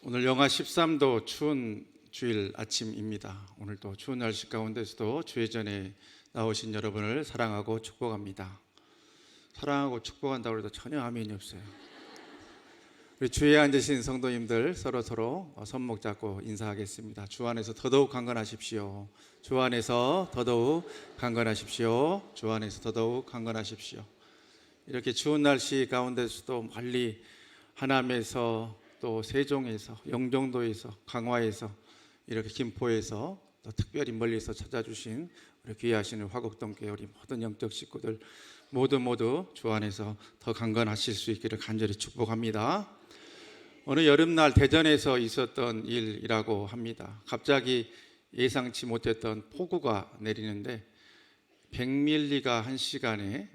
오늘 영하 13도 추운 주일 아침입니다. 오늘도 추운 날씨 가운데서도 주의 전에 나오신 여러분을 사랑하고 축복합니다. 사랑하고 축복한다고 해도 전혀 아멘이 없어요. 우리 주위에 앉으신 성도님들 서로 손목 잡고 인사하겠습니다. 주 안에서 더더욱 강건하십시오. 주 안에서 더더욱 강건하십시오. 주 안에서 더더욱 강건하십시오. 이렇게 추운 날씨 가운데서도 멀리 하남에서 또 세종에서 영종도에서 강화에서 이렇게 김포에서 또 특별히 멀리서 찾아주신 우리 귀하신 화곡동교회 우리 모든 영적 식구들 모두 주 안에서 더 강건하실 수 있기를 간절히 축복합니다. 어느 여름날 대전에서 있었던 일이라고 합니다. 갑자기 예상치 못했던 폭우가 내리는데 100밀리가 1시간에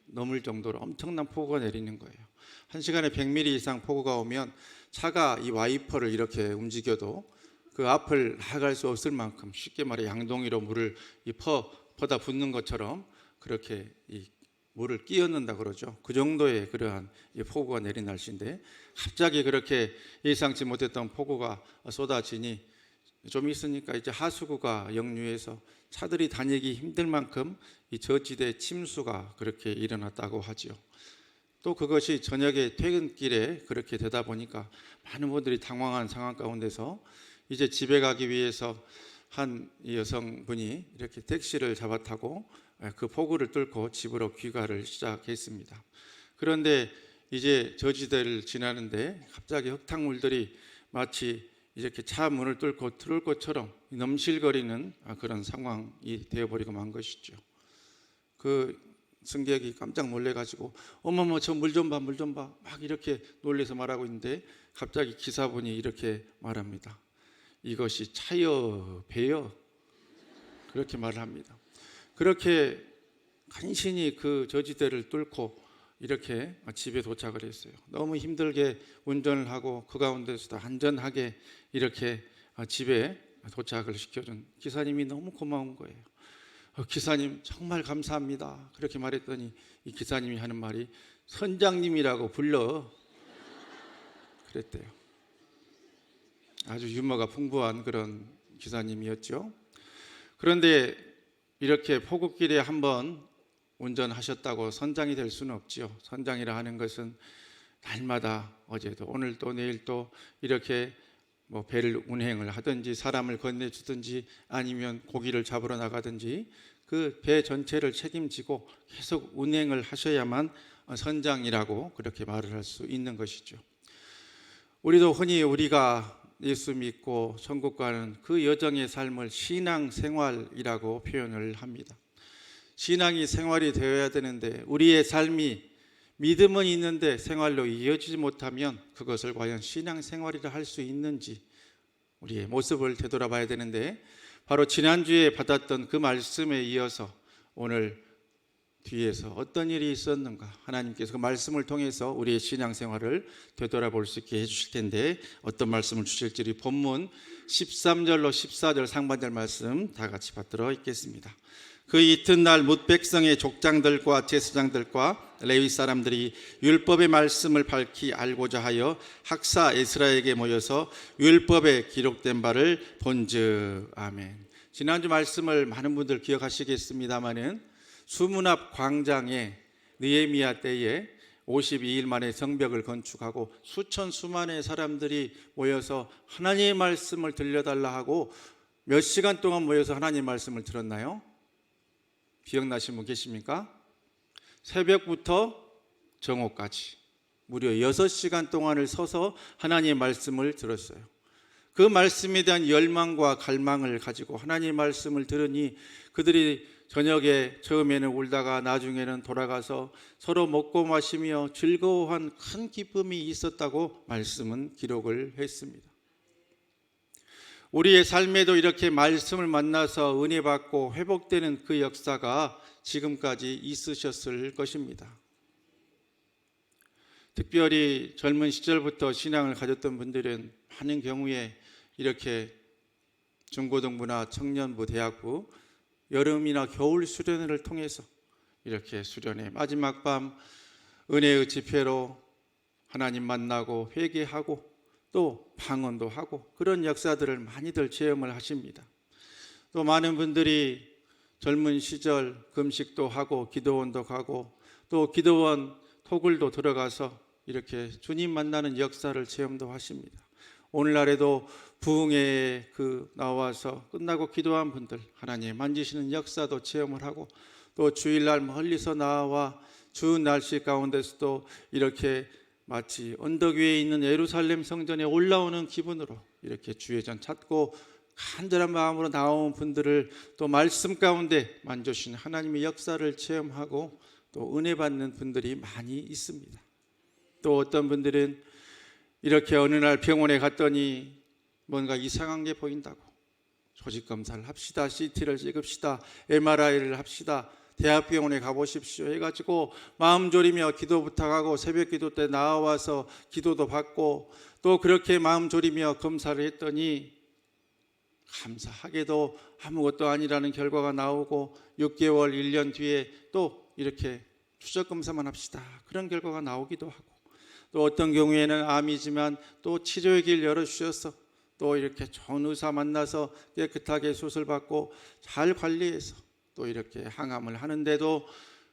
넘을 정도로 엄청난 폭우가 내리는 거예요. 1시간에 100밀리 이상 폭우가 오면 차가 이 와이퍼를 이렇게 움직여도 그 앞을 나아갈 수 없을 만큼 쉽게 말해 양동이로 물을 퍼다 붓는 것처럼 그렇게 이 물을 끼얹는다 그러죠. 그 정도의 그러한 이 폭우가 내린 날씨인데 갑자기 그렇게 예상치 못했던 폭우가 쏟아지니 좀 있으니까 이제 하수구가 역류해서 차들이 다니기 힘들 만큼 이 저지대 침수가 그렇게 일어났다고 하지요. 또 그것이 저녁에 퇴근길에 그렇게 되다 보니까 많은 분들이 당황한 상황 가운데서 이제 집에 가기 위해서 한 여성분이 이렇게 택시를 잡아타고 그 폭우를 뚫고 집으로 귀가를 시작했습니다. 그런데 이제 저지대를 지나는데 갑자기 흙탕물들이 마치 이렇게 차 문을 뚫고 들어올 것처럼 넘실거리는 그런 상황이 되어버리고 만 것이죠. 그 승객이 깜짝 놀래가지고 어머머 저 물 좀 봐 막 이렇게 놀래서 말하고 있는데 갑자기 기사분이 이렇게 말합니다. 이것이 차여 배여 그렇게 말을 합니다. 그렇게 간신히 그 저지대를 뚫고 이렇게 집에 도착을 했어요. 너무 힘들게 운전을 하고 그 가운데서도 안전하게 이렇게 집에 도착을 시켜준 기사님이 너무 고마운 거예요. 기사님 정말 감사합니다. 그렇게 말했더니 이 기사님이 하는 말이 선장님이라고 불러 그랬대요. 아주 유머가 풍부한 그런 기사님이었죠. 그런데 이렇게 폭우길에 한번 운전하셨다고 선장이 될 수는 없지요. 선장이라 하는 것은 날마다 어제도 오늘도 내일도 이렇게 뭐 배를 운행을 하든지 사람을 건네주든지 아니면 고기를 잡으러 나가든지 그 배 전체를 책임지고 계속 운행을 하셔야만 선장이라고 그렇게 말을 할 수 있는 것이죠. 우리도 흔히 우리가 예수 믿고 천국 가는 그 여정의 삶을 신앙생활이라고 표현을 합니다. 신앙이 생활이 되어야 되는데 우리의 삶이 믿음은 있는데 생활로 이어지지 못하면 그것을 과연 신앙생활이라 할 수 있는지 우리의 모습을 되돌아봐야 되는데 바로 지난주에 받았던 그 말씀에 이어서 오늘 뒤에서 어떤 일이 있었는가 하나님께서 그 말씀을 통해서 우리의 신앙생활을 되돌아볼 수 있게 해주실 텐데 어떤 말씀을 주실지 본문 13절로 14절 상반절 말씀 다 같이 받들어 읽겠습니다. 그 이튿날 뭇 백성의 족장들과 제사장들과 레위 사람들이 율법의 말씀을 밝히 알고자 하여 학사 에스라에게 모여서 율법에 기록된 바를 본즉 아멘. 지난주 말씀을 많은 분들 기억하시겠습니다마는 수문 앞 광장에 느헤미야 때에 52일 만에 성벽을 건축하고 수만의 사람들이 모여서 하나님의 말씀을 들려달라 하고 몇 시간 동안 모여서 하나님의 말씀을 들었나요? 기억나시는 분 계십니까? 새벽부터 정오까지 무려 6시간 동안을 서서 하나님의 말씀을 들었어요. 그 말씀에 대한 열망과 갈망을 가지고 하나님의 말씀을 들으니 그들이 저녁에 처음에는 울다가 나중에는 돌아가서 서로 먹고 마시며 즐거워한 큰 기쁨이 있었다고 말씀은 기록을 했습니다. 우리의 삶에도 이렇게 말씀을 만나서 은혜 받고 회복되는 그 역사가 지금까지 있으셨을 것입니다. 특별히 젊은 시절부터 신앙을 가졌던 분들은 많은 경우에 이렇게 중고등부나 청년부, 대학부, 여름이나 겨울 수련회를 통해서 이렇게 수련회 마지막 밤 은혜의 집회로 하나님 만나고 회개하고 또 방언도 하고 그런 역사들을 많이들 체험을 하십니다. 또 많은 분들이 젊은 시절 금식도 하고 기도원도 가고 또 기도원 토굴도 들어가서 이렇게 주님 만나는 역사를 체험도 하십니다. 오늘날에도 부흥회에 나와서 끝나고 기도한 분들 하나님 만지시는 역사도 체험을 하고 또 주일날 멀리서 나와 추운 날씨 가운데서도 이렇게 마치 언덕 위에 있는 예루살렘 성전에 올라오는 기분으로 이렇게 주의 전 찾고 간절한 마음으로 나온 분들을 또 말씀 가운데 만져주신 하나님의 역사를 체험하고 또 은혜 받는 분들이 많이 있습니다. 또 어떤 분들은 이렇게 어느 날 병원에 갔더니 뭔가 이상한 게 보인다고 조직 검사를 합시다, CT를 찍읍시다, MRI를 합시다, 대학병원에 가보십시오 해가지고 마음 졸이며 기도 부탁하고 새벽 기도 때 나와서 기도도 받고 또 그렇게 마음 졸이며 검사를 했더니 감사하게도 아무것도 아니라는 결과가 나오고 6개월, 1년 뒤에 또 이렇게 추적 검사만 합시다 그런 결과가 나오기도 하고 또 어떤 경우에는 암이지만 또 치료의 길 열어주셔서 또 이렇게 좋은 의사 만나서 깨끗하게 수술받고 잘 관리해서 또 이렇게 항암을 하는데도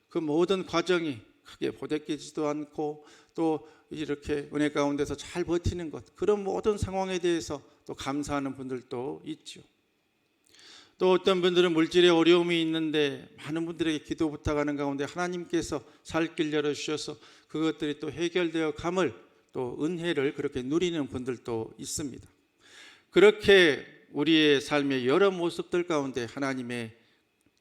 그 모든 과정이 크게 보대끼지도 않고 또 이렇게 은혜 가운데서 잘 버티는 것 그런 모든 상황에 대해서 또 감사하는 분들도 있죠. 또 어떤 분들은 물질에 어려움이 있는데 많은 분들에게 기도 부탁하는 가운데 하나님께서 살 길 열어주셔서 그것들이 또 해결되어 감을 또 은혜를 그렇게 누리는 분들도 있습니다. 그렇게 우리의 삶의 여러 모습들 가운데 하나님의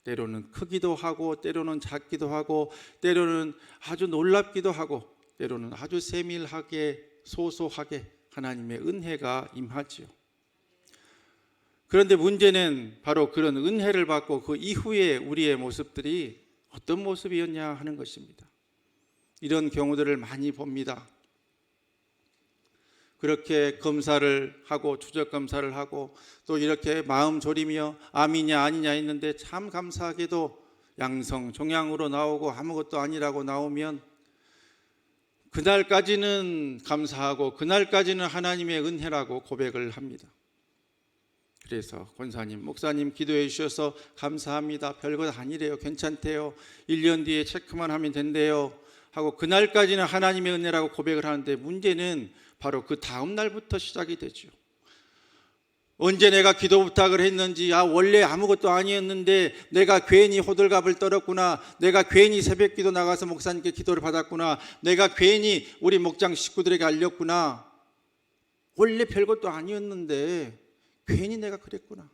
때로는 크기도 하고 때로는 작기도 하고 때로는 아주 놀랍기도 하고 때로는 아주 세밀하게 소소하게 하나님의 은혜가 임하지요. 그런데 문제는 바로 그런 은혜를 받고 그 이후에 우리의 모습들이 어떤 모습이었냐 하는 것입니다. 이런 경우들을 많이 봅니다. 그렇게 검사를 하고 추적 검사를 하고 또 이렇게 마음 졸이며 암이냐 아니냐 했는데 참 감사하게도 양성 종양으로 나오고 아무것도 아니라고 나오면 그날까지는 감사하고 그날까지는 하나님의 은혜라고 고백을 합니다. 그래서 권사님, 목사님 기도해 주셔서 감사합니다. 별것 아니래요. 괜찮대요. 1년 뒤에 체크만 하면 된대요. 하고 그날까지는 하나님의 은혜라고 고백을 하는데 문제는 바로 그 다음 날부터 시작이 되죠. 언제 내가 기도 부탁을 했는지 원래 아무것도 아니었는데 내가 괜히 호들갑을 떨었구나. 내가 괜히 새벽 기도 나가서 목사님께 기도를 받았구나. 내가 괜히 우리 목장 식구들에게 알렸구나. 원래 별것도 아니었는데 괜히 내가 그랬구나.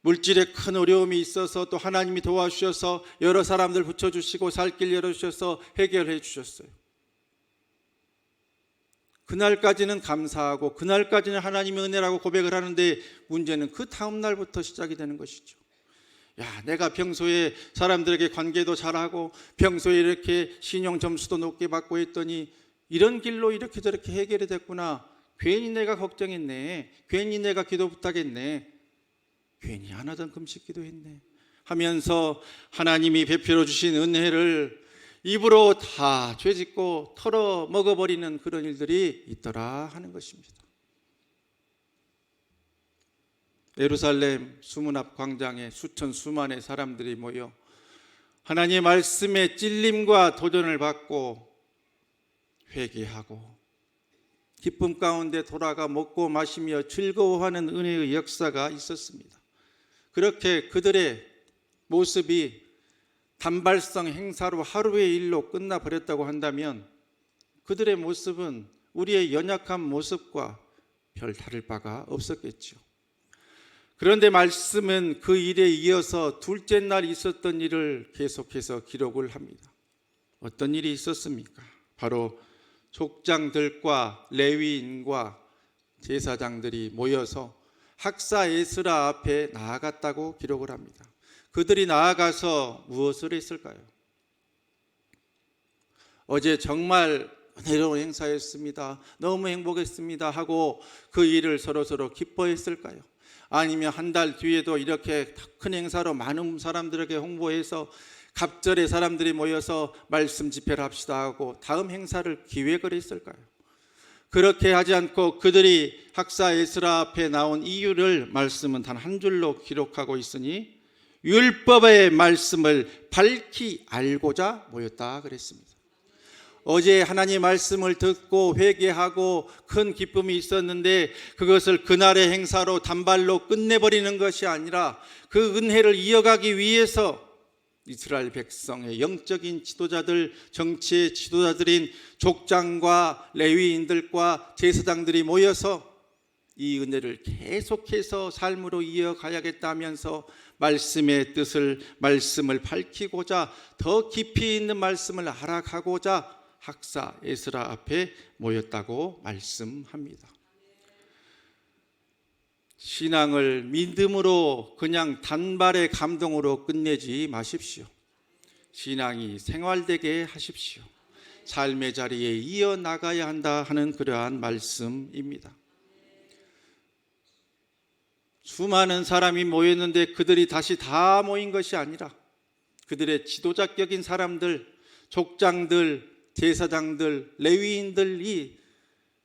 물질에 큰 어려움이 있어서 또 하나님이 도와주셔서 여러 사람들 붙여주시고 살 길 열어주셔서 해결해 주셨어요. 그날까지는 감사하고 그날까지는 하나님의 은혜라고 고백을 하는데 문제는 그 다음 날부터 시작이 되는 것이죠. 내가 평소에 사람들에게 관계도 잘하고 평소에 이렇게 신용 점수도 높게 받고 했더니 이런 길로 이렇게 저렇게 해결이 됐구나. 괜히 내가 걱정했네. 괜히 내가 기도 부탁했네. 괜히 안 하던 금식 기도했네 하면서 하나님이 베풀어 주신 은혜를 입으로 다 죄짓고 털어 먹어버리는 그런 일들이 있더라 하는 것입니다. 예루살렘 수문 앞 광장에 수만의 사람들이 모여 하나님의 말씀에 찔림과 도전을 받고 회개하고 기쁨 가운데 돌아가 먹고 마시며 즐거워하는 은혜의 역사가 있었습니다. 그렇게 그들의 모습이 단발성 행사로 하루의 일로 끝나버렸다고 한다면 그들의 모습은 우리의 연약한 모습과 별 다를 바가 없었겠죠. 그런데 말씀은 그 일에 이어서 둘째 날 있었던 일을 계속해서 기록을 합니다. 어떤 일이 있었습니까? 바로 족장들과 레위인과 제사장들이 모여서 학사 에스라 앞에 나아갔다고 기록을 합니다. 그들이 나아가서 무엇을 했을까요? 어제 정말 은혜로운 행사였습니다. 너무 행복했습니다 하고 그 일을 서로 기뻐했을까요? 아니면 한 달 뒤에도 이렇게 큰 행사로 많은 사람들에게 홍보해서 갑절에 사람들이 모여서 말씀 집회를 합시다 하고 다음 행사를 기획을 했을까요? 그렇게 하지 않고 그들이 학사 에스라 앞에 나온 이유를 말씀은 단 한 줄로 기록하고 있으니 율법의 말씀을 밝히 알고자 모였다 그랬습니다. 어제 하나님 말씀을 듣고 회개하고 큰 기쁨이 있었는데 그것을 그날의 행사로 단발로 끝내버리는 것이 아니라 그 은혜를 이어가기 위해서 이스라엘 백성의 영적인 지도자들, 정치의 지도자들인 족장과 레위인들과 제사장들이 모여서 이 은혜를 계속해서 삶으로 이어가야겠다면서 말씀의 뜻을, 말씀을 밝히고자 더 깊이 있는 말씀을 알아가고자 학사 에스라 앞에 모였다고 말씀합니다. 신앙을 믿음으로 그냥 단발의 감동으로 끝내지 마십시오. 신앙이 생활되게 하십시오. 삶의 자리에 이어나가야 한다 하는 그러한 말씀입니다. 수많은 사람이 모였는데 그들이 다시 다 모인 것이 아니라 그들의 지도자격인 사람들, 족장들, 제사장들, 레위인들이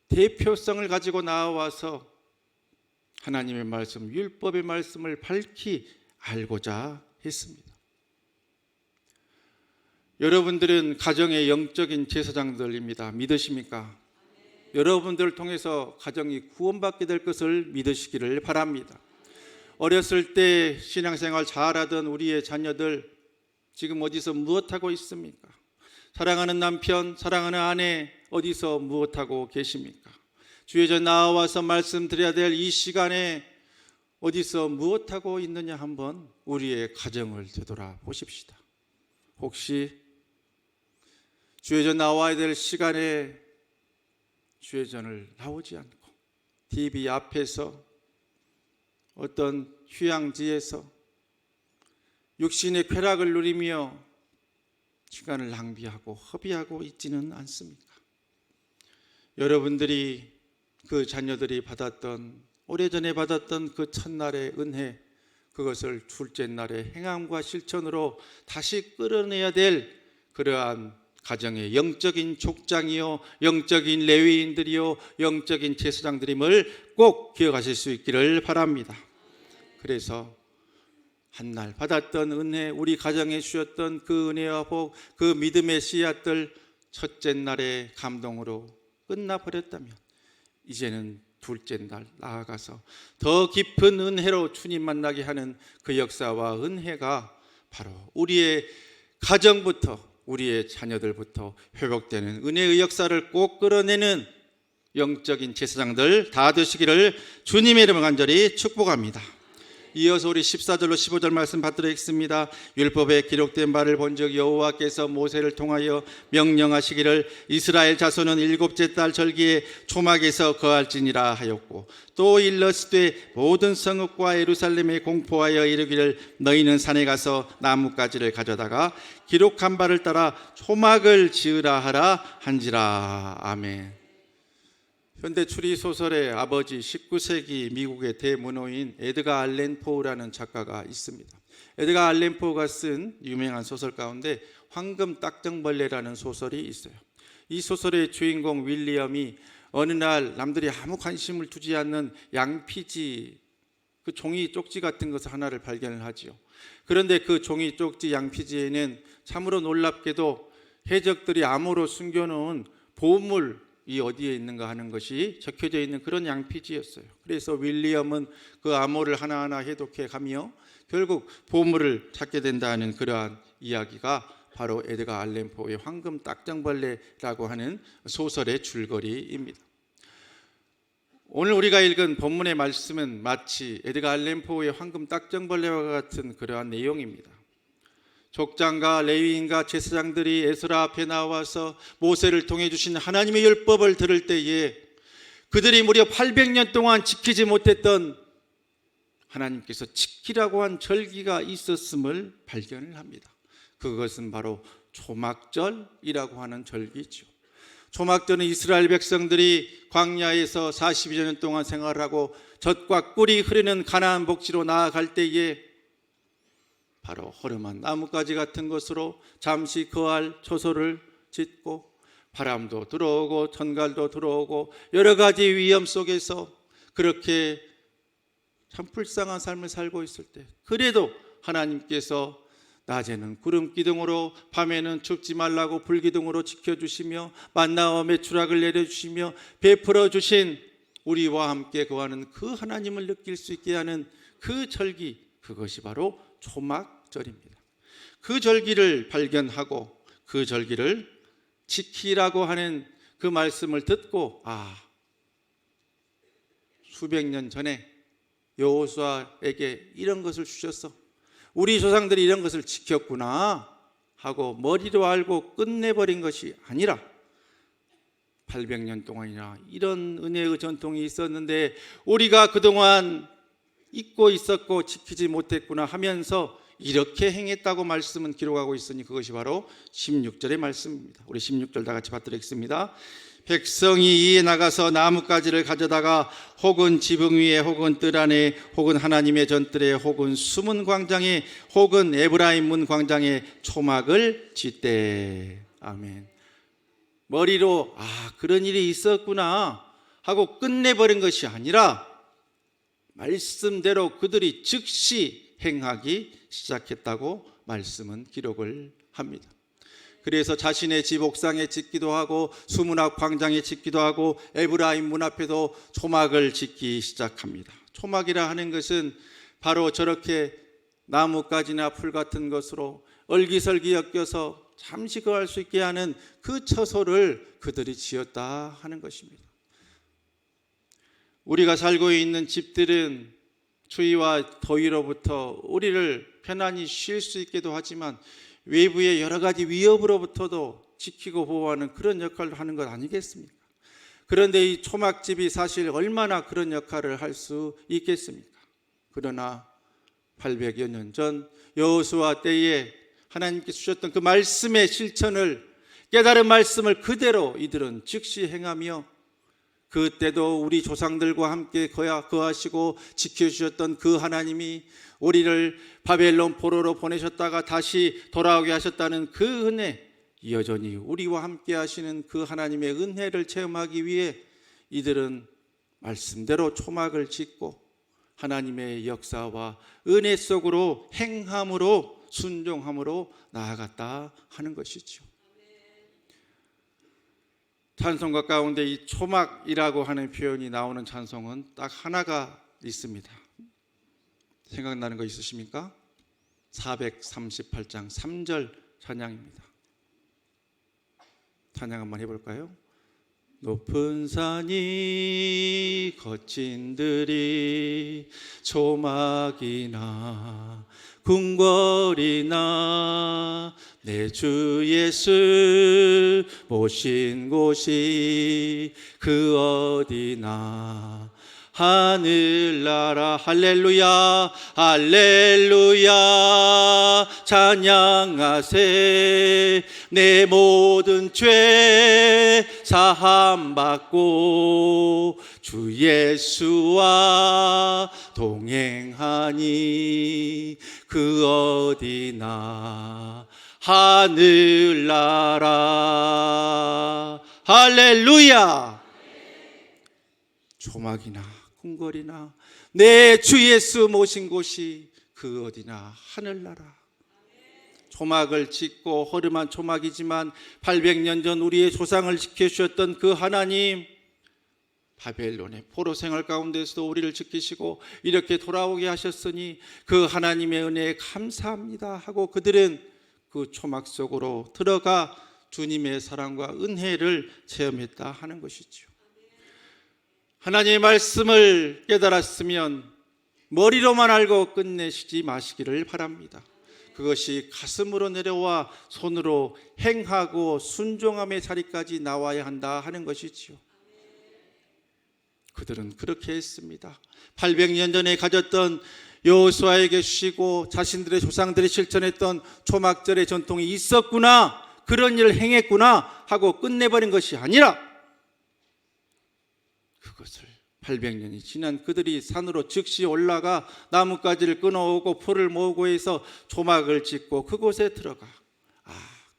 대표성을 가지고 나와서 하나님의 말씀, 율법의 말씀을 밝히 알고자 했습니다. 여러분들은 가정의 영적인 제사장들입니다. 믿으십니까? 여러분들을 통해서 가정이 구원받게 될 것을 믿으시기를 바랍니다. 어렸을 때 신앙생활 잘하던 우리의 자녀들 지금 어디서 무엇하고 있습니까? 사랑하는 남편, 사랑하는 아내 어디서 무엇하고 계십니까? 주의 전 나와서 말씀드려야 될 이 시간에 어디서 무엇하고 있느냐 한번 우리의 가정을 되돌아보십시다. 혹시 주의 전 나와야 될 시간에 주의 전을 나오지 않고 TV 앞에서 어떤 휴양지에서 육신의 쾌락을 누리며 시간을 낭비하고 허비하고 있지는 않습니까? 여러분들이 그 자녀들이 받았던 오래전에 받았던 그 첫날의 은혜, 그것을 둘째 날의 행함과 실천으로 다시 끌어내야 될 그러한 가정의 영적인 족장이요, 영적인 레위인들이요, 영적인 제사장들임을 꼭 기억하실 수 있기를 바랍니다. 그래서 한날 받았던 은혜, 우리 가정에 주셨던 그 은혜와 복, 그 믿음의 씨앗들 첫째 날의 감동으로 끝나버렸다면 이제는 둘째 날 나아가서 더 깊은 은혜로 주님 만나게 하는 그 역사와 은혜가 바로 우리의 가정부터 우리의 자녀들부터 회복되는 은혜의 역사를 꼭 끌어내는 영적인 제사장들 다 되시기를 주님의 이름으로 간절히 축복합니다. 이어서 우리 14절로 15절 말씀 받도록 하겠습니다. 율법에 기록된 바를 본즉 여호와께서 모세를 통하여 명령하시기를 이스라엘 자손은 일곱째 달 절기에 초막에서 거할지니라 하였고, 또 일러스되 모든 성읍과 예루살렘에 공포하여 이르기를 너희는 산에 가서 나뭇가지를 가져다가 기록한 바를 따라 초막을 지으라 하라 한지라. 아멘. 현대 추리 소설의 아버지, 19세기 미국의 대문호인 에드가 알렌 포우라는 작가가 있습니다. 에드가 알렌 포우가 쓴 유명한 소설 가운데 황금 딱정벌레라는 소설이 있어요. 이 소설의 주인공 윌리엄이 어느 날 남들이 아무 관심을 두지 않는 양피지, 그 종이 쪽지 같은 것을 하나를 발견을 하지요. 그런데 그 종이 쪽지 양피지에는 참으로 놀랍게도 해적들이 암호로 숨겨놓은 보물 이 어디에 있는가 하는 것이 적혀져 있는 그런 양피지였어요. 그래서 윌리엄은 그 암호를 하나하나 해독해 가며 결국 보물을 찾게 된다는 그러한 이야기가 바로 에드가 알렌 포의 황금 딱정벌레라고 하는 소설의 줄거리입니다. 오늘 우리가 읽은 본문의 말씀은 마치 에드가 알렌 포의 황금 딱정벌레와 같은 그러한 내용입니다. 족장과 레위인과 제사장들이 에스라 앞에 나와서 모세를 통해 주신 하나님의 율법을 들을 때에 그들이 무려 800년 동안 지키지 못했던 하나님께서 지키라고 한 절기가 있었음을 발견을 합니다. 그것은 바로 초막절이라고 하는 절기죠. 초막절은 이스라엘 백성들이 광야에서 42년 동안 생활하고 젖과 꿀이 흐르는 가나안 복지로 나아갈 때에 바로 허름한 나뭇가지 같은 것으로 잠시 거할 초소를 짓고 바람도 들어오고 전갈도 들어오고 여러 가지 위험 속에서 그렇게 참 불쌍한 삶을 살고 있을 때, 그래도 하나님께서 낮에는 구름 기둥으로 밤에는 춥지 말라고 불기둥으로 지켜주시며 만나와 메추락을 내려주시며 베풀어 주신 우리와 함께 거하는 그 하나님을 느낄 수 있게 하는 그 절기, 그것이 바로 초막절입니다. 그 절기를 발견하고 그 절기를 지키라고 하는 그 말씀을 듣고, 수백 년 전에 여호수아에게 이런 것을 주셨어, 우리 조상들이 이런 것을 지켰구나 하고 머리로 알고 끝내버린 것이 아니라 800년 동안이나 이런 은혜의 전통이 있었는데 우리가 그동안 잊고 있었고 지키지 못했구나 하면서 이렇게 행했다고 말씀은 기록하고 있으니 그것이 바로 16절의 말씀입니다. 우리 16절 다 같이 받들겠습니다. 백성이 이에 나가서 나뭇가지를 가져다가 혹은 지붕 위에 혹은 뜰 안에 혹은 하나님의 전뜰에 혹은 수문 광장에 혹은 에브라임 문 광장에 초막을 짓되. 아멘. 머리로 그런 일이 있었구나 하고 끝내버린 것이 아니라 말씀대로 그들이 즉시 행하기 시작했다고 말씀은 기록을 합니다. 그래서 자신의 집 옥상에 짓기도 하고 수문 앞 광장에 짓기도 하고 에브라임 문 앞에도 초막을 짓기 시작합니다. 초막이라 하는 것은 바로 저렇게 나뭇가지나 풀 같은 것으로 얼기설기 엮여서 잠시 거할 수 있게 하는 그 처소를 그들이 지었다 하는 것입니다. 우리가 살고 있는 집들은 추위와 더위로부터 우리를 편안히 쉴 수 있게도 하지만 외부의 여러 가지 위협으로부터도 지키고 보호하는 그런 역할을 하는 것 아니겠습니까? 그런데 이 초막집이 사실 얼마나 그런 역할을 할 수 있겠습니까? 그러나 800여 년 전 여호수아 때에 하나님께서 주셨던 그 말씀의 실천을, 깨달은 말씀을 그대로 이들은 즉시 행하며 그때도 우리 조상들과 함께 거하시고 지켜주셨던 그 하나님이 우리를 바벨론 포로로 보내셨다가 다시 돌아오게 하셨다는 그 은혜, 여전히 우리와 함께 하시는 그 하나님의 은혜를 체험하기 위해 이들은 말씀대로 초막을 짓고 하나님의 역사와 은혜 속으로 행함으로 순종함으로 나아갔다 하는 것이죠. 찬송가 가운데 이 초막이라고 하는 표현이 나오는 찬송은 딱 하나가 있습니다. 생각나는 거 있으십니까? 438장 3절 찬양입니다. 찬양 한번 해볼까요? 높은 산이 거친 들이 초막이나 궁궐이나 내 주 예수 모신 곳이 그 어디나 하늘나라 할렐루야 할렐루야 찬양하세 내 모든 죄 사함받고 주 예수와 동행하니 그 어디나 하늘나라 할렐루야. 초막이나 궁궐이나 내 주 예수 모신 곳이 그 어디나 하늘나라. 초막을 짓고 허름한 초막이지만 800년 전 우리의 조상을 지켜주셨던 그 하나님, 바벨론의 포로 생활 가운데서도 우리를 지키시고 이렇게 돌아오게 하셨으니 그 하나님의 은혜에 감사합니다 하고 그들은 그 초막 속으로 들어가 주님의 사랑과 은혜를 체험했다 하는 것이죠. 하나님의 말씀을 깨달았으면 머리로만 알고 끝내시지 마시기를 바랍니다. 그것이 가슴으로 내려와 손으로 행하고 순종함의 자리까지 나와야 한다 하는 것이지요. 그들은 그렇게 했습니다. 800년 전에 가졌던 여호수아에게 주시고 자신들의 조상들이 실천했던 초막절의 전통이 있었구나, 그런 일을 행했구나 하고 끝내버린 것이 아니라 그것을 800년이 지난 그들이 산으로 즉시 올라가 나뭇가지를 끊어오고 풀을 모으고 해서 초막을 짓고 그곳에 들어가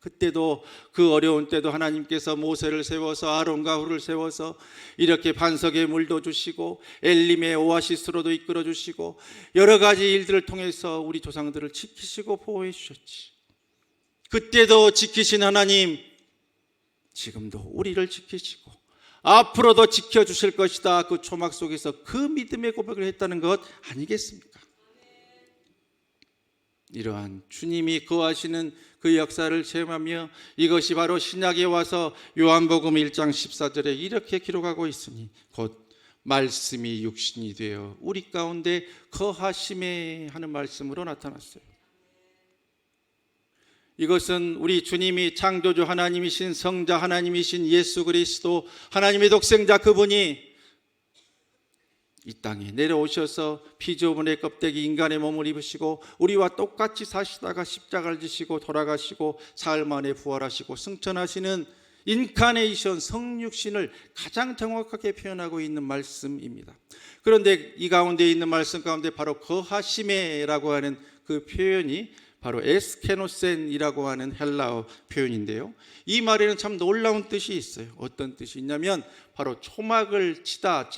그때도 그 어려운 때도 하나님께서 모세를 세워서 아론과 훌을 세워서 이렇게 반석에 물도 주시고 엘림의 오아시스로도 이끌어 주시고 여러 가지 일들을 통해서 우리 조상들을 지키시고 보호해 주셨지. 그때도 지키신 하나님, 지금도 우리를 지키시고 앞으로도 지켜주실 것이다. 그 초막 속에서 그 믿음의 고백을 했다는 것 아니겠습니까? 이러한 주님이 거하시는 그 역사를 체험하며 이것이 바로 신약에 와서 요한복음 1장 14절에 이렇게 기록하고 있으니 곧 말씀이 육신이 되어 우리 가운데 거하심에 하는 말씀으로 나타났어요. 이것은 우리 주님이 창조주 하나님이신 성자 하나님이신 예수 그리스도 하나님의 독생자 그분이 이 땅에 내려오셔서 피조물의 껍데기 인간의 몸을 입으시고 우리와 똑같이 사시다가 십자가를 지시고 돌아가시고 사흘 만에 부활하시고 승천하시는 인카네이션 성육신을 가장 정확하게 표현하고 있는 말씀입니다. 그런데 이 가운데 있는 말씀 가운데 바로 거하심에라고 하는 그 표현이 바로 에스케노센이라고 하는 헬라어 표현인데요, 이 말에는 참 놀라운 뜻이 있어요. 어떤 뜻이 있냐면 바로 초막을 치다,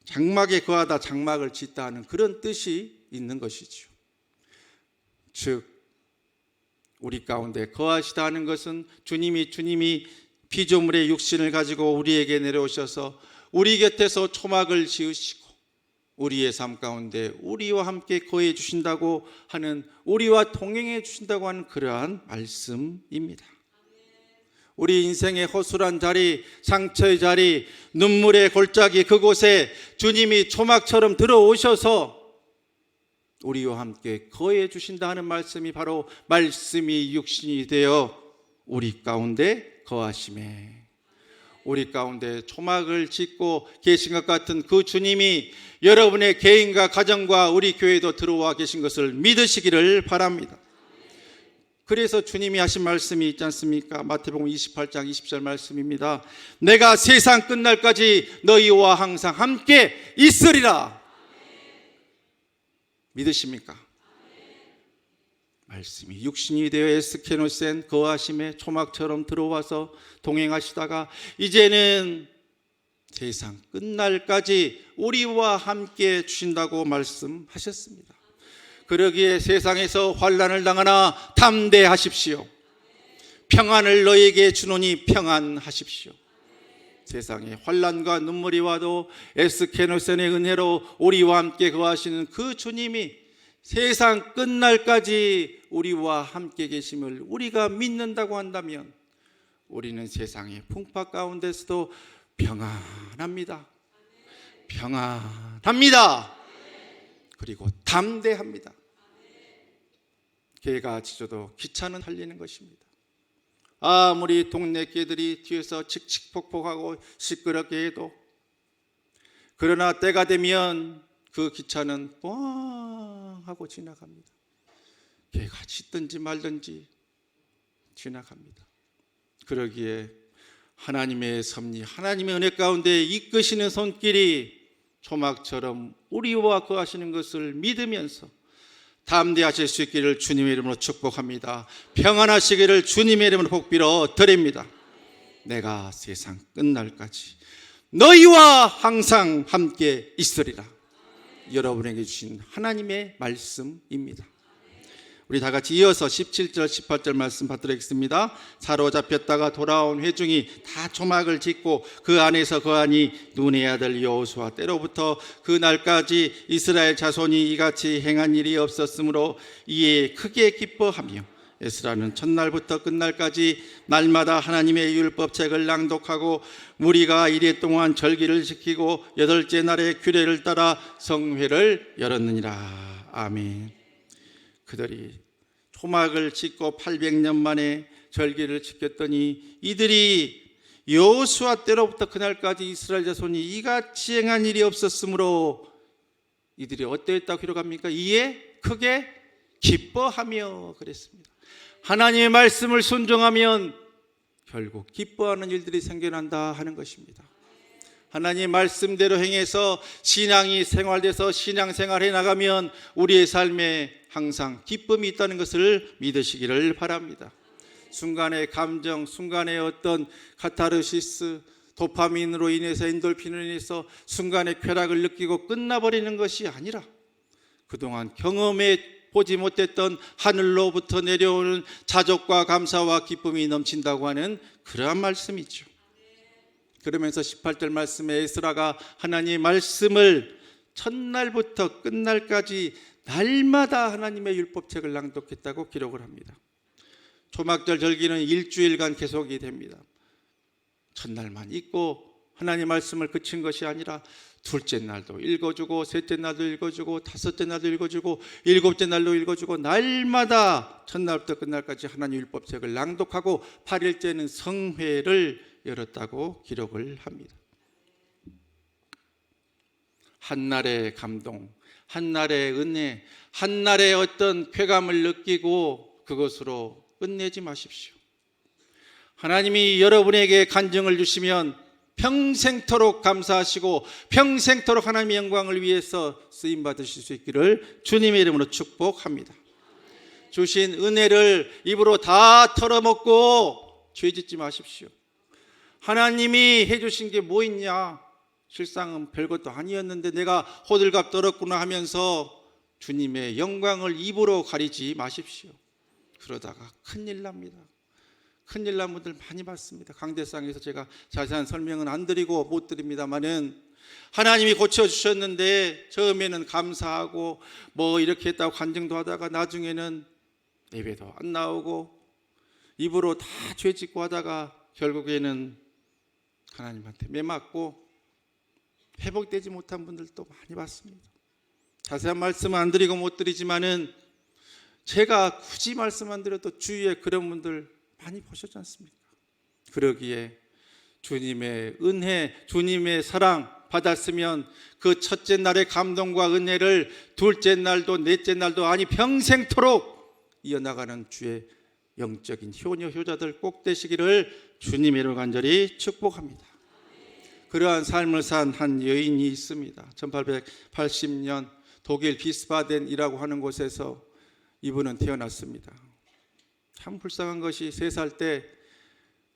장막에 거하다, 장막을 짓다 하는 그런 뜻이 있는 것이죠. 즉 우리 가운데 거하시다 하는 것은 주님이 피조물의 육신을 가지고 우리에게 내려오셔서 우리 곁에서 초막을 지으시고 우리의 삶 가운데 우리와 함께 거해 주신다고 하는, 우리와 동행해 주신다고 하는 그러한 말씀입니다. 우리 인생의 허술한 자리, 상처의 자리, 눈물의 골짜기 그곳에 주님이 초막처럼 들어오셔서 우리와 함께 거해 주신다 하는 말씀이 바로 말씀이 육신이 되어 우리 가운데 거하심에, 우리 가운데 초막을 짓고 계신 것 같은 그 주님이 여러분의 개인과 가정과 우리 교회도 들어와 계신 것을 믿으시기를 바랍니다. 그래서 주님이 하신 말씀이 있지 않습니까? 마태복음 28장 20절 말씀입니다. 내가 세상 끝날까지 너희와 항상 함께 있으리라. 믿으십니까? 말씀이 육신이 되어 에스케노센 거하심에 초막처럼 들어와서 동행하시다가 이제는 세상 끝날까지 우리와 함께 주신다고 말씀하셨습니다. 그러기에 세상에서 환난을 당하나 담대하십시오. 평안을 너에게 주노니 평안하십시오. 세상에 환난과 눈물이 와도 에스케노센의 은혜로 우리와 함께 거하시는 그 주님이 세상 끝날까지 우리와 함께 계심을 우리가 믿는다고 한다면 우리는 세상의 풍파 가운데서도 평안합니다. 평안합니다. 그리고 담대합니다. 개가 짖어도 기차는 달리는 것입니다. 아무리 동네 개들이 뒤에서 칙칙폭폭하고 시끄럽게 해도, 그러나 때가 되면 그 기차는 꽝 하고 지나갑니다. 개가 짖든지 말든지 지나갑니다. 그러기에 하나님의 섭리, 하나님의 은혜 가운데 이끄시는 손길이 초막처럼 우리와 거하시는 것을 믿으면서 담대하실 수 있기를 주님의 이름으로 축복합니다. 평안하시기를 주님의 이름으로 복비로 드립니다. 내가 세상 끝날까지 너희와 항상 함께 있으리라. 여러분에게 주신 하나님의 말씀입니다. 우리 다 같이 이어서 17절 18절 말씀 받들겠습니다. 사로잡혔다가 돌아온 회중이 다 초막을 짓고 그 안에서 거하니 눈의 아들 여호수아 때로부터 그 날까지 이스라엘 자손이 이같이 행한 일이 없었으므로 이에 크게 기뻐하며 에스라는 첫날부터 끝날까지 날마다 하나님의 율법책을 낭독하고 무리가 이레 동안 절기를 지키고 여덟째 날에 규례를 따라 성회를 열었느니라. 아멘. 그들이 초막을 짓고 800년 만에 절기를 지켰더니 이들이 여호수아 때로부터 그날까지 이스라엘 자손이 이같이 행한 일이 없었으므로 이들이 어떠했다고 기록합니까? 이에 크게 기뻐하며 그랬습니다. 하나님의 말씀을 순종하면 결국 기뻐하는 일들이 생겨난다 하는 것입니다. 하나님 말씀대로 행해서 신앙이 생활돼서 신앙생활해 나가면 우리의 삶에 항상 기쁨이 있다는 것을 믿으시기를 바랍니다. 순간의 감정, 순간의 어떤 카타르시스, 도파민으로 인해서 엔돌핀으로 인해서 순간의 쾌락을 느끼고 끝나버리는 것이 아니라 그동안 경험해 보지 못했던 하늘로부터 내려오는 자족과 감사와 기쁨이 넘친다고 하는 그러한 말씀이죠. 그러면서 18절 말씀에 에스라가 하나님의 말씀을 첫날부터 끝날까지 날마다 하나님의 율법책을 낭독했다고 기록을 합니다. 초막절 절기는 일주일간 계속이 됩니다. 첫날만 읽고 하나님 말씀을 그친 것이 아니라 둘째 날도 읽어주고, 셋째 날도 읽어주고, 다섯째 날도 읽어주고, 일곱째 날도 읽어주고, 날마다 첫날부터 끝날까지 하나님 율법책을 낭독하고 8일째는 성회를 열었다고 기록을 합니다. 한날의 감동, 한날의 은혜, 한날의 어떤 쾌감을 느끼고 그것으로 끝내지 마십시오. 하나님이 여러분에게 간증을 주시면 평생토록 감사하시고 평생토록 하나님의 영광을 위해서 쓰임받으실 수 있기를 주님의 이름으로 축복합니다. 주신 은혜를 입으로 다 털어먹고 죄짓지 마십시오. 하나님이 해주신 게 뭐 있냐, 실상은 별것도 아니었는데 내가 호들갑 떨었구나 하면서 주님의 영광을 입으로 가리지 마십시오. 그러다가 큰일 납니다. 큰일 난 분들 많이 봤습니다. 강대상에서 제가 자세한 설명은 안 드리고 못 드립니다만은 하나님이 고쳐주셨는데 처음에는 감사하고 뭐 이렇게 했다고 간증도 하다가 나중에는 예배도 안 나오고 입으로 다 죄짓고 하다가 결국에는 하나님한테 매맞고 회복되지 못한 분들도 많이 봤습니다. 자세한 말씀은 안 드리고 못 드리지만은 제가 굳이 말씀 안 드려도 주위에 그런 분들 많이 보셨지 않습니까? 그러기에 주님의 은혜, 주님의 사랑 받았으면 그 첫째 날의 감동과 은혜를 둘째 날도 넷째 날도 아니 평생토록 이어나가는 주의 영적인 효녀 효자들 꼭 되시기를 주님의 이름으로 간절히 축복합니다. 그러한 삶을 산 한 여인이 있습니다. 1880년 독일 비스바덴이라고 하는 곳에서 이분은 태어났습니다. 참 불쌍한 것이 3살 때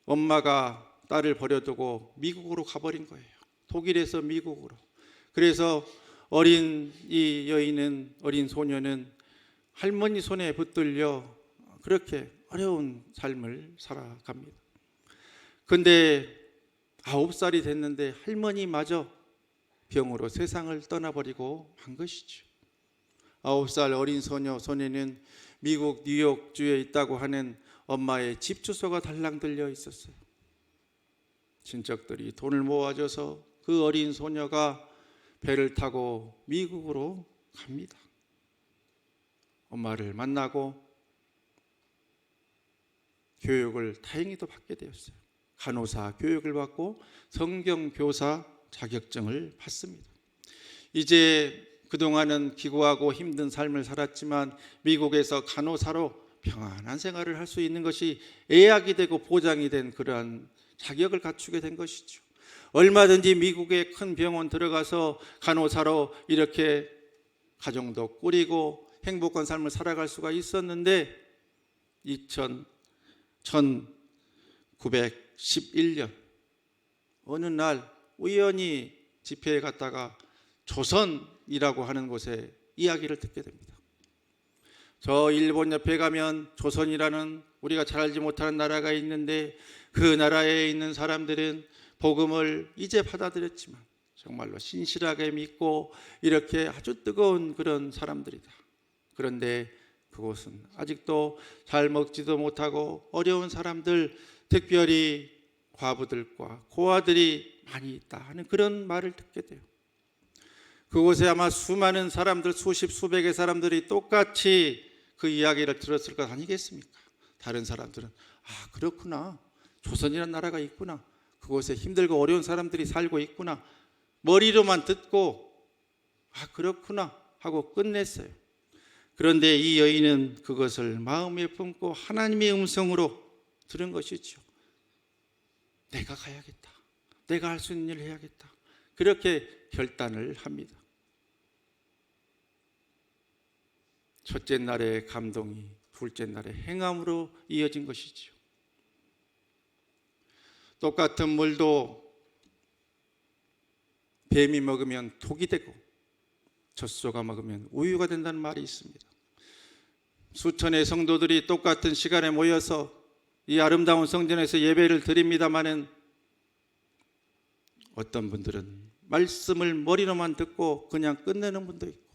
엄마가 딸을 버려두고 미국으로 가버린 거예요. 독일에서 미국으로. 그래서 어린 이 여인은, 어린 소녀는 할머니 손에 붙들려 그렇게 어려운 삶을 살아갑니다. 근데 9살이 됐는데 할머니마저 병으로 세상을 떠나버리고 한 것이죠. 9살 어린 소녀 손에는 미국 뉴욕주에 있다고 하는 엄마의 집 주소가 달랑 들려 있었어요. 친척들이 돈을 모아줘서 그 어린 소녀가 배를 타고 미국으로 갑니다. 엄마를 만나고 교육을 다행히도 받게 되었어요. 간호사 교육을 받고 성경교사 자격증을 받습니다. 이제 그동안은 기구하고 힘든 삶을 살았지만 미국에서 간호사로 평안한 생활을 할 수 있는 것이 예약이 되고 보장이 된 그러한 자격을 갖추게 된 것이죠. 얼마든지 미국의 큰 병원 들어가서 간호사로 이렇게 가정도 꾸리고 행복한 삶을 살아갈 수가 있었는데 1911년 어느 날 우연히 집회에 갔다가 조선이라고 하는 곳에 이야기를 듣게 됩니다. 저 일본 옆에 가면 조선이라는 우리가 잘 알지 못하는 나라가 있는데 그 나라에 있는 사람들은 복음을 이제 받아들였지만 정말로 신실하게 믿고 이렇게 아주 뜨거운 그런 사람들이다. 그런데 그곳은 아직도 잘 먹지도 못하고 어려운 사람들, 특별히 과부들과 고아들이 많이 있다 하는 그런 말을 듣게 돼요. 그곳에 아마 수많은 사람들, 수십 수백의 사람들이 똑같이 그 이야기를 들었을 것 아니겠습니까? 다른 사람들은 그렇구나, 조선이라는 나라가 있구나, 그곳에 힘들고 어려운 사람들이 살고 있구나, 머리로만 듣고 그렇구나 하고 끝냈어요. 그런데 이 여인은 그것을 마음에 품고 하나님의 음성으로 들은 것이죠. 내가 가야겠다, 내가 할 수 있는 일을 해야겠다, 그렇게 결단을 합니다. 첫째 날의 감동이 둘째 날의 행함으로 이어진 것이지요. 똑같은 물도 뱀이 먹으면 독이 되고 젖소가 먹으면 우유가 된다는 말이 있습니다. 수천의 성도들이 똑같은 시간에 모여서 이 아름다운 성전에서 예배를 드립니다마는 어떤 분들은 말씀을 머리로만 듣고 그냥 끝내는 분도 있고,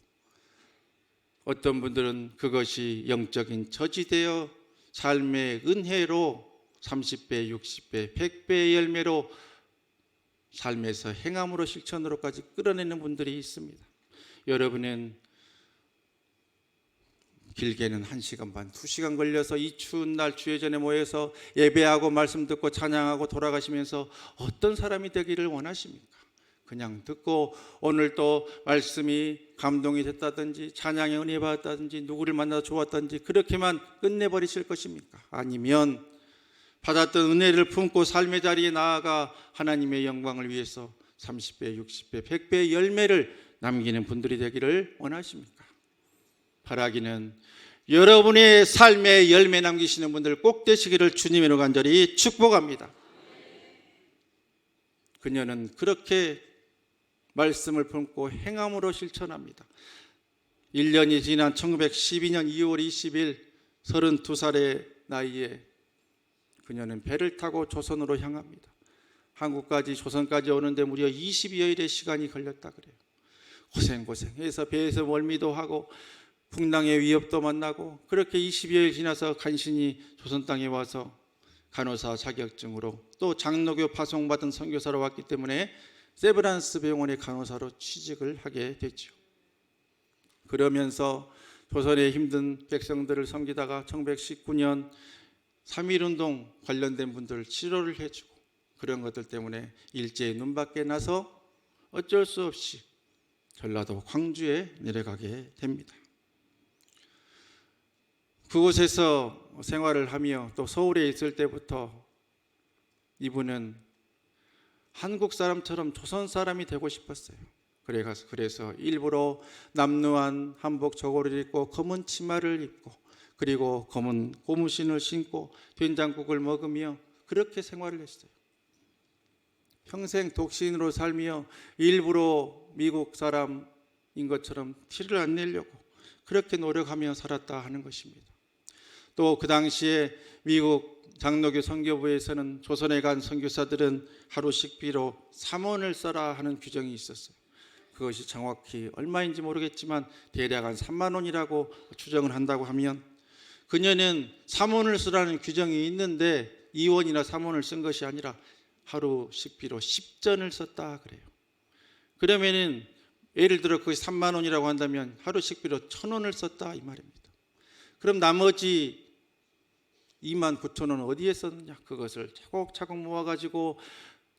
어떤 분들은 그것이 영적인 저지 되어 삶의 은혜로 30배, 60배, 100배의 열매로 삶에서 행함으로 실천으로까지 끌어내는 분들이 있습니다. 여러분은 길게는 1시간 반, 2시간 걸려서 이 추운 날 주회전에 모여서 예배하고 말씀 듣고 찬양하고 돌아가시면서 어떤 사람이 되기를 원하십니까? 그냥 듣고 오늘 또 말씀이 감동이 됐다든지 찬양의 은혜 받았다든지 누구를 만나서 좋았다든지 그렇게만 끝내버리실 것입니까? 아니면 받았던 은혜를 품고 삶의 자리에 나아가 하나님의 영광을 위해서 30배, 60배, 100배의 열매를 남기는 분들이 되기를 원하십니까? 바라기는 여러분의 삶에 열매 남기시는 분들 꼭 되시기를 주님으로 간절히 축복합니다. 그녀는 그렇게 말씀을 품고 행함으로 실천합니다. 1년이 지난 1912년 2월 20일 32살의 나이에 그녀는 배를 타고 조선으로 향합니다. 한국까지 조선까지 오는데 무려 20여일의 시간이 걸렸다 그래요. 고생해서 배에서 멀미도 하고 풍랑의 위협도 만나고 그렇게 20여일 지나서 간신히 조선 땅에 와서 간호사 자격증으로 또 장로교 파송받은 선교사로 왔기 때문에 세브란스 병원의 간호사로 취직을 하게 됐죠. 그러면서 조선의 힘든 백성들을 섬기다가 1919년 3.1운동 관련된 분들 치료를 해주고 그런 것들 때문에 일제의 눈밖에 나서 어쩔 수 없이 전라도 광주에 내려가게 됩니다. 그곳에서 생활을 하며 또 서울에 있을 때부터 이분은 한국 사람처럼 조선 사람이 되고 싶었어요. 그래서 일부러 남루한 한복 저고리를 입고 검은 치마를 입고 그리고 검은 고무신을 신고 된장국을 먹으며 그렇게 생활을 했어요. 평생 독신으로 살며 일부러 미국 사람인 것처럼 티를 안 내려고 그렇게 노력하며 살았다 하는 것입니다. 또 그 당시에 미국 장로교 선교부에서는 조선에 간 선교사들은 하루 식비로 3원을 써라 하는 규정이 있었어요. 그것이 정확히 얼마인지 모르겠지만 대략 한 3만 원이라고 추정을 한다고 하면 그녀는 3원을 쓰라는 규정이 있는데 2원이나 3원을 쓴 것이 아니라 하루 식비로 10전을 썼다 그래요. 그러면은 예를 들어 그게 3만 원이라고 한다면 하루 식비로 1,000원을 썼다 이 말입니다. 그럼 나머지 29,000원 어디에 썼느냐? 그것을 차곡차곡 모아가지고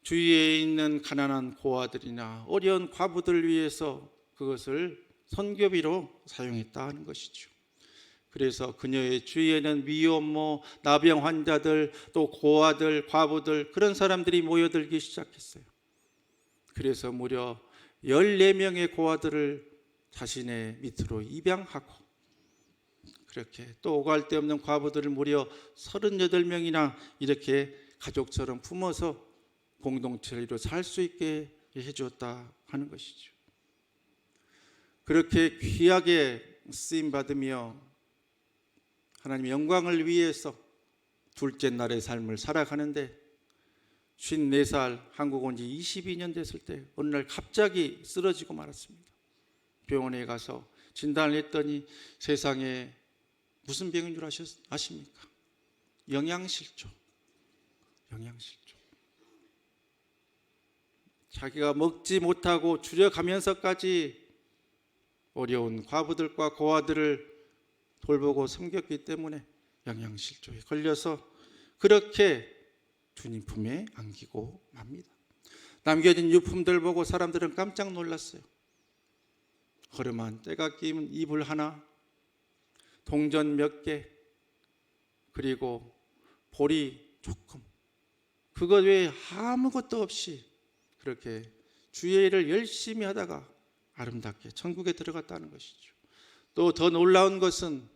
주위에 있는 가난한 고아들이나 어려운 과부들을 위해서 그것을 선교비로 사용했다 하는 것이죠. 그래서 그녀의 주위에는 위험모, 나병 환자들, 또 고아들, 과부들 그런 사람들이 모여들기 시작했어요. 그래서 무려 14명의 고아들을 자신의 밑으로 입양하고 그렇게 또 오갈 데 없는 과부들을 무려 38명이나 이렇게 가족처럼 품어서 공동체로 살 수 있게 해주었다 하는 것이죠. 그렇게 귀하게 쓰임받으며 하나님의 영광을 위해서 둘째 날의 삶을 살아가는데 54살 한국 온 지 22년 됐을 때 어느 날 갑자기 쓰러지고 말았습니다. 병원에 가서 진단을 했더니 세상에 무슨 병인 줄 아십니까? 영양실조. 자기가 먹지 못하고 줄여가면서까지 어려운 과부들과 고아들을 돌보고 섬겼기 때문에 영양실조에 걸려서 그렇게 주님 품에 안기고 맙니다. 남겨진 유품들 보고 사람들은 깜짝 놀랐어요. 허름한 때가 끼인 이불 하나, 동전 몇 개, 그리고 보리 조금, 그것 외에 아무것도 없이 그렇게 주의 일을 열심히 하다가 아름답게 천국에 들어갔다는 것이죠. 또 더 놀라운 것은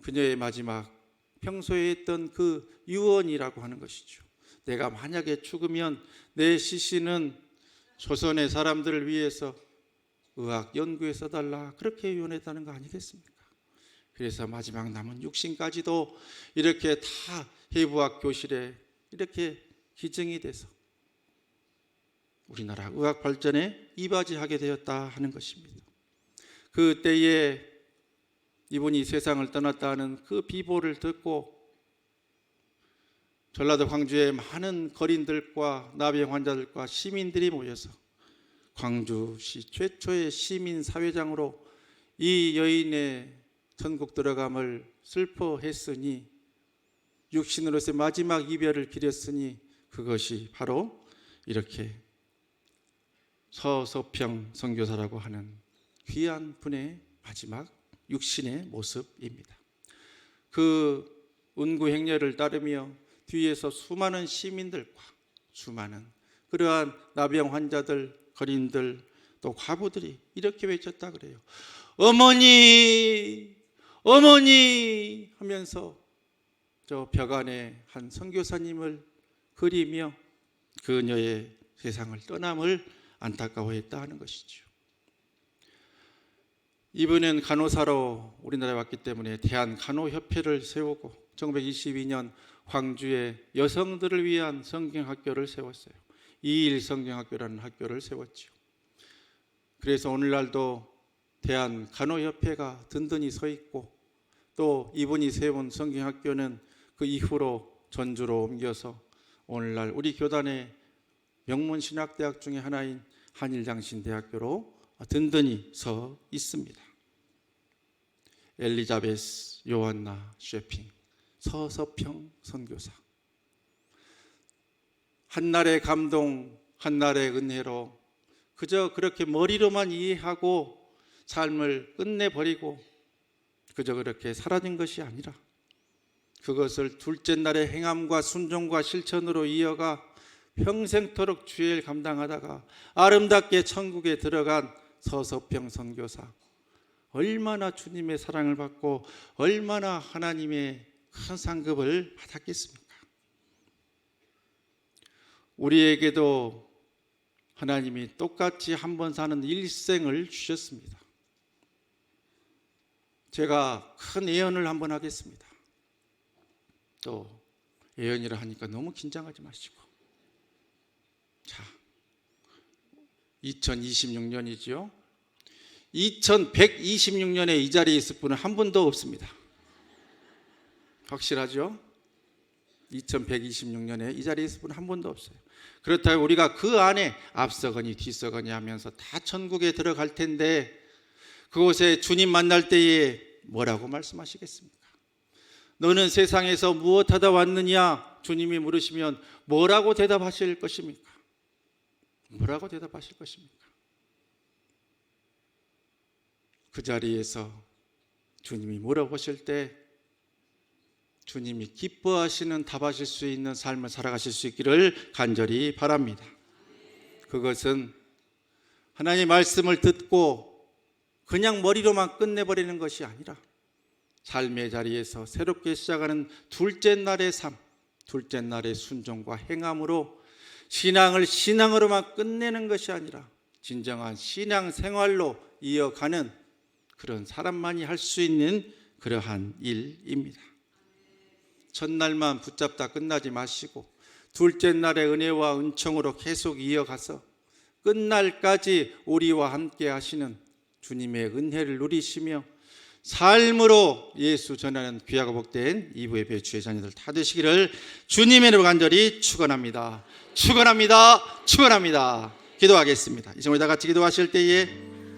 그녀의 마지막 평소에 했던 그 유언이라고 하는 것이죠. 내가 만약에 죽으면 내 시신은 조선의 사람들을 위해서 의학 연구에 써달라, 그렇게 유언했다는 거 아니겠습니까? 그래서 마지막 남은 육신까지도 이렇게 다 해부학 교실에 이렇게 기증이 돼서 우리나라 의학 발전에 이바지하게 되었다 하는 것입니다. 그때에 이분이 세상을 떠났다 하는 그 비보를 듣고 전라도 광주의 많은 거린들과 나병 환자들과 시민들이 모여서 광주시 최초의 시민 사회장으로 이 여인의 천국 들어감을 슬퍼했으니, 육신으로서의 마지막 이별을 기렸으니, 그것이 바로 이렇게 서서평 선교사라고 하는 귀한 분의 마지막 육신의 모습입니다. 그 운구 행렬을 따르며 뒤에서 수많은 시민들과 수많은 그러한 나병 환자들, 거린들, 또 과부들이 이렇게 외쳤다 그래요. 어머니, 어머니 하면서 저 벽안에 한 선교사님을 그리며 그녀의 세상을 떠남을 안타까워했다 하는 것이죠. 이분은 간호사로 우리나라에 왔기 때문에 대한간호협회를 세우고 1922년 광주에 여성들을 위한 성경학교를 세웠어요. 2일 성경학교라는 학교를 세웠죠. 그래서 오늘날도 대한간호협회가 든든히 서 있고, 또 이분이 세운 성경학교는 그 이후로 전주로 옮겨서 오늘날 우리 교단의 명문신학대학 중에 하나인 한일장신대학교로 든든히 서 있습니다. 엘리자베스 요한나 쉐핑, 서서평 선교사. 한날의 감동, 한날의 은혜로 그저 그렇게 머리로만 이해하고 삶을 끝내버리고 그저 그렇게 사라진 것이 아니라 그것을 둘째 날의 행함과 순종과 실천으로 이어가 평생토록 주의 일 감당하다가 아름답게 천국에 들어간 서서평 선교사. 얼마나 주님의 사랑을 받고 얼마나 하나님의 큰 상급을 받았겠습니까? 우리에게도 하나님이 똑같이 한 번 사는 일생을 주셨습니다. 제가 큰 예언을 한번 하겠습니다. 또 예언이라 하니까 너무 긴장하지 마시고, 자, 2026년이죠. 2126년에 이 자리에 있을 분은 한 분도 없습니다. 확실하죠? 2126년에 이 자리에 있을 분은 한 분도 없어요. 그렇다면 우리가 그 안에 앞서거니 뒤서거니 하면서 다 천국에 들어갈 텐데, 그곳에 주님 만날 때에 뭐라고 말씀하시겠습니까? 너는 세상에서 무엇하다 왔느냐? 주님이 물으시면 뭐라고 대답하실 것입니까? 뭐라고 대답하실 것입니까? 그 자리에서 주님이 물어보실 때 주님이 기뻐하시는 답하실 수 있는 삶을 살아가실 수 있기를 간절히 바랍니다. 그것은 하나님의 말씀을 듣고 그냥 머리로만 끝내버리는 것이 아니라 삶의 자리에서 새롭게 시작하는 둘째 날의 삶, 둘째 날의 순종과 행함으로 신앙을 신앙으로만 끝내는 것이 아니라 진정한 신앙 생활로 이어가는 그런 사람만이 할 수 있는 그러한 일입니다. 첫날만 붙잡다 끝나지 마시고 둘째 날의 은혜와 은총으로 계속 이어가서 끝날까지 우리와 함께 하시는 주님의 은혜를 누리시며 삶으로 예수 전하는 귀하고 복된 이부의 배추의 자녀들 다 되시기를 주님의 이름으로 간절히 축원합니다. 축원합니다. 축원합니다. 기도하겠습니다. 이제 우리 다 같이 기도하실 때에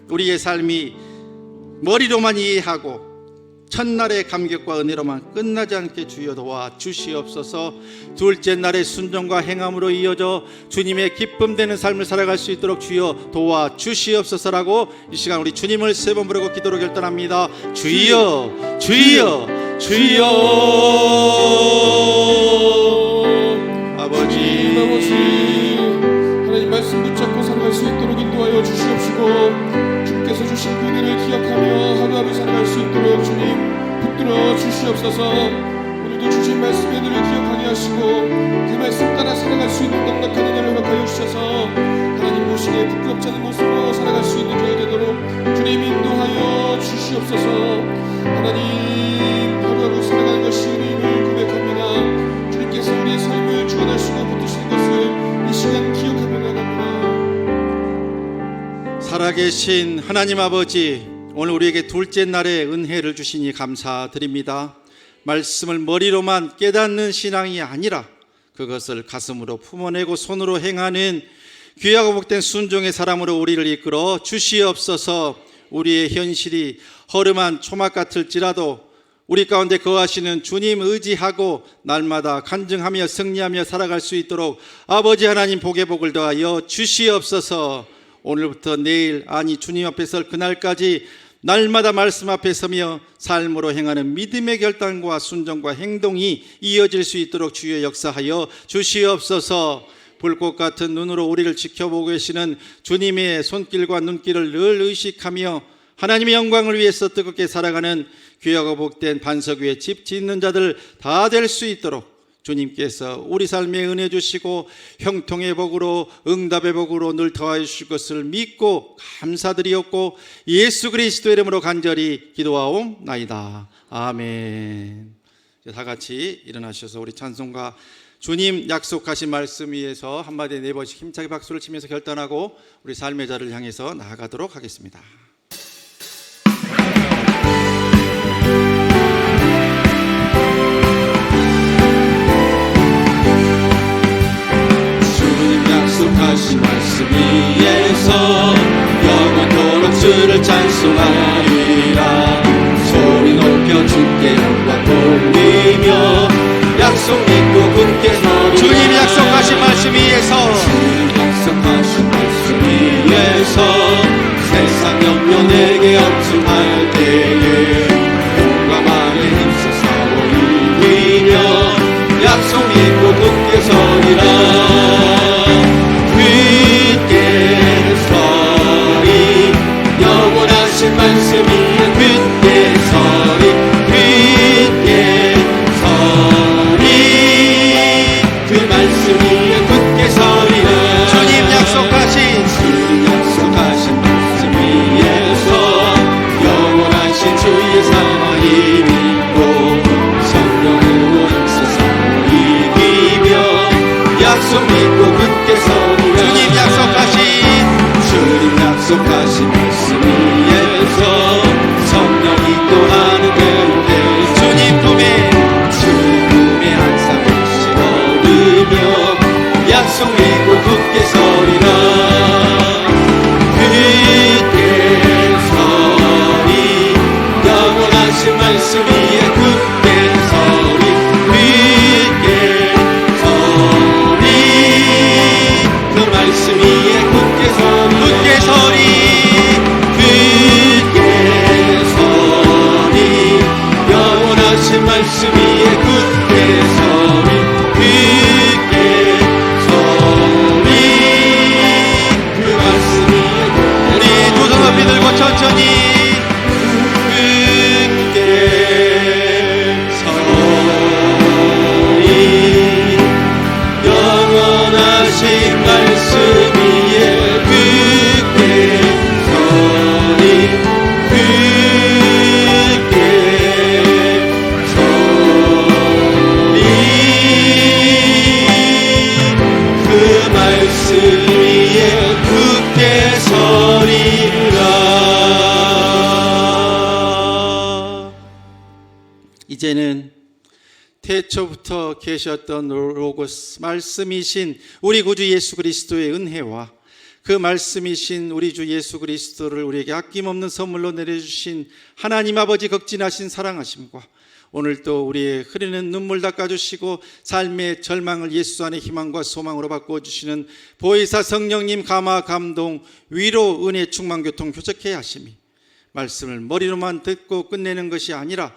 우리의 삶이 머리로만 이해하고 첫날의 감격과 은혜로만 끝나지 않게 주여 도와 주시옵소서. 둘째 날의 순종과 행함으로 이어져 주님의 기쁨 되는 삶을 살아갈 수 있도록 주여 도와 주시옵소서라고 이 시간 우리 주님을 세 번 부르고 기도로 결단합니다. 주여 주여 주여. 아버지 하나님 말씀 붙잡고 살아가 있도록 인도하여 주시옵시고 주께서 주신 그 은혜를 기억하며 하루하루 살아갈 수 있도록 주님 붙들어 주시옵소서. 오늘도 주신 말씀의 은혜를 기억하게 하시고 그 말씀 따라 살아갈 수 있는 넉넉한 은혜를 허락하여 주셔서 하나님 보시기에 부끄럽지 않은 모습으로 살아갈 수 있는 저희 되도록 주님 인도하여 주시옵소서. 하나님 하루하루 살아가는 것이 은혜임을 고백합니다. 주님께서 우리의 삶을 주관하시고 붙드시는 것을 이 시간 기억하며 나갑니다. 살아계신 하나님 아버지, 오늘 우리에게 둘째 날의 은혜를 주시니 감사드립니다. 말씀을 머리로만 깨닫는 신앙이 아니라 그것을 가슴으로 품어내고 손으로 행하는 귀하고 복된 순종의 사람으로 우리를 이끌어 주시옵소서. 우리의 현실이 허름한 초막 같을지라도 우리 가운데 거하시는 주님 의지하고 날마다 간증하며 승리하며 살아갈 수 있도록 아버지 하나님 복의 복을 더하여 주시옵소서. 오늘부터 내일, 아니 주님 앞에 설 그날까지 날마다 말씀 앞에 서며 삶으로 행하는 믿음의 결단과 순종과 행동이 이어질 수 있도록 주여 역사하여 주시옵소서. 불꽃 같은 눈으로 우리를 지켜보고 계시는 주님의 손길과 눈길을 늘 의식하며 하나님의 영광을 위해서 뜨겁게 살아가는 귀하고 복된 반석 위에 집 짓는 자들 다 될 수 있도록 주님께서 우리 삶에 은혜 주시고 형통의 복으로 응답의 복으로 늘 더하여 주실 것을 믿고 감사드리옵고 예수 그리스도의 이름으로 간절히 기도하옵나이다. 아멘. 다 같이 일어나셔서 우리 찬송가 주님 약속하신 말씀 위에서 한마디 네 번씩 힘차게 박수를 치면서 결단하고 우리 삶의 자를 향해서 나아가도록 하겠습니다. 약속하신 말씀 위에서 영원토록 주를 찬송하리라. 소리 높여 주께 영광 돌리며 약속 믿고 굳게 서리. 주님 약속하신 말씀 위에서 주님 약속하신 말씀 위에서 세상 염려 내게 없음할 때에 용감하게 힘써 싸워 이기며 약속 믿고 굳게 서리라. 말씀이 굳게 서리 굳게 서리 그 말씀 위에 굳게 서리라. 주님 약속하신 말씀 위에서 영원하신 주의 사랑이 믿고 성령으로 역사상을 이기며 약속 믿고 굳게 서리라. 주님 약속하신 말씀 위에서 성령이 또 하는 대로 주님 품에 항상 계시 얻으며 약속 믿고 굳게 서리라. 굳게 서리 영원하신 말씀 위에 굳게 서리 굳게 서리 그 말씀 위에 굳게 서리 굳게 서리 말씀 위에 굳게 서리 굳게 서리 그 말씀 위에 우리 두 손 높이 들고 천천히 굳게 서리 영원하신 말씀 위에 굳게 서리 이제는 태초부터 계셨던 로고스 말씀이신 우리 구주 예수 그리스도의 은혜와 그 말씀이신 우리 주 예수 그리스도를 우리에게 아낌없는 선물로 내려주신 하나님 아버지 극진하신 사랑하심과 오늘 또 우리의 흐르는 눈물 닦아주시고 삶의 절망을 예수 안의 희망과 소망으로 바꿔주시는 보혜사 성령님 감화 감동 위로 은혜 충만 교통 교적케 하심이 말씀을 머리로만 듣고 끝내는 것이 아니라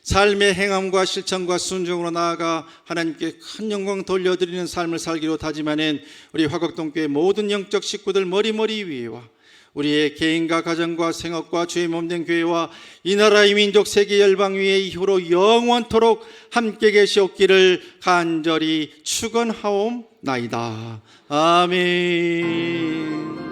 삶의 행함과 실천과 순종으로 나아가 하나님께 큰 영광 돌려드리는 삶을 살기로 다짐하는 우리 화곡동교회 모든 영적 식구들 머리머리 위에와 우리의 개인과 가정과 생업과 주의 몸된 교회와 이 나라 이 민족 세계 열방 위에 이후로 영원토록 함께 계시옵기를 간절히 축원하옵나이다. 아멘.